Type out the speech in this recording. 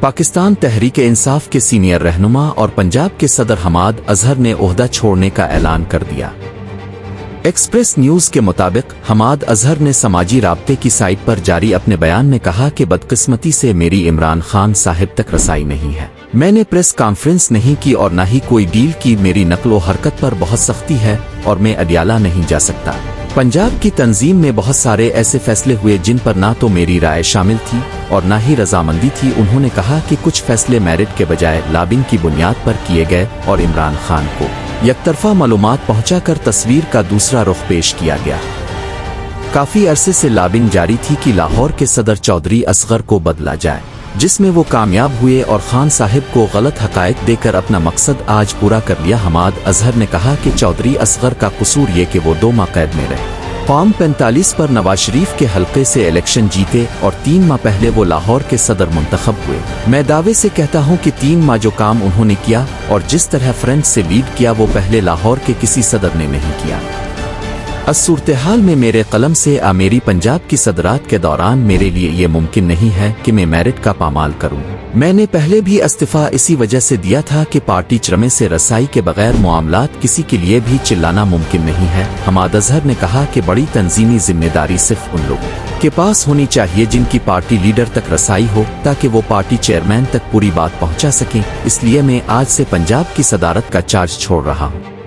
پاکستان تحریک انصاف کے سینئر رہنما اور پنجاب کے صدر حماد اظہر نے عہدہ چھوڑنے کا اعلان کر دیا۔ ایکسپریس نیوز کے مطابق حماد اظہر نے سماجی رابطے کی سائٹ پر جاری اپنے بیان میں کہا کہ بدقسمتی سے میری عمران خان صاحب تک رسائی نہیں ہے۔ میں نے پریس کانفرنس نہیں کی اور نہ ہی کوئی ڈیل کی۔ میری نقل و حرکت پر بہت سختی ہے اور میں اڈیالہ نہیں جا سکتا۔ پنجاب کی تنظیم میں بہت سارے ایسے فیصلے ہوئے جن پر نہ تو میری رائے شامل تھی اور نہ ہی رضامندی تھی۔ انہوں نے کہا کہ کچھ فیصلے میرٹ کے بجائے لابنگ کی بنیاد پر کیے گئے اور عمران خان کو یک طرفہ معلومات پہنچا کر تصویر کا دوسرا رخ پیش کیا گیا۔ کافی عرصے سے لابنگ جاری تھی کہ لاہور کے صدر چودھری اصغر کو بدلا جائے، جس میں وہ کامیاب ہوئے اور خان صاحب کو غلط حقائق دے کر اپنا مقصد آج پورا کر لیا۔ حماد اظہر نے کہا کہ چودھری اصغر کا قصور یہ کہ وہ 2 ماہ قید میں رہے۔ فارم 45 پر نواز شریف کے حلقے سے الیکشن جیتے اور 3 ماہ پہلے وہ لاہور کے صدر منتخب ہوئے۔ میں دعوے سے کہتا ہوں کہ 3 ماہ جو کام انہوں نے کیا اور جس طرح فرنٹ سے لیڈ کیا وہ پہلے لاہور کے کسی صدر نے نہیں کیا۔ اس صورتحال میں میرے قلم سے میری پنجاب کی صدرات کے دوران میرے لیے یہ ممکن نہیں ہے کہ میں میرٹ کا پامال کروں۔ میں نے پہلے بھی استعفیٰ اسی وجہ سے دیا تھا کہ پارٹی چرمے سے رسائی کے بغیر معاملات کسی کے لیے بھی چلانا ممکن نہیں ہے۔ حماد اظہر نے کہا کہ بڑی تنظیمی ذمہ داری صرف ان لوگوں کے پاس ہونی چاہیے جن کی پارٹی لیڈر تک رسائی ہو تاکہ وہ پارٹی چیئرمین تک پوری بات پہنچا سکیں۔ اس لیے میں آج سے پنجاب کی صدارت کا چارج چھوڑ رہا ہوں۔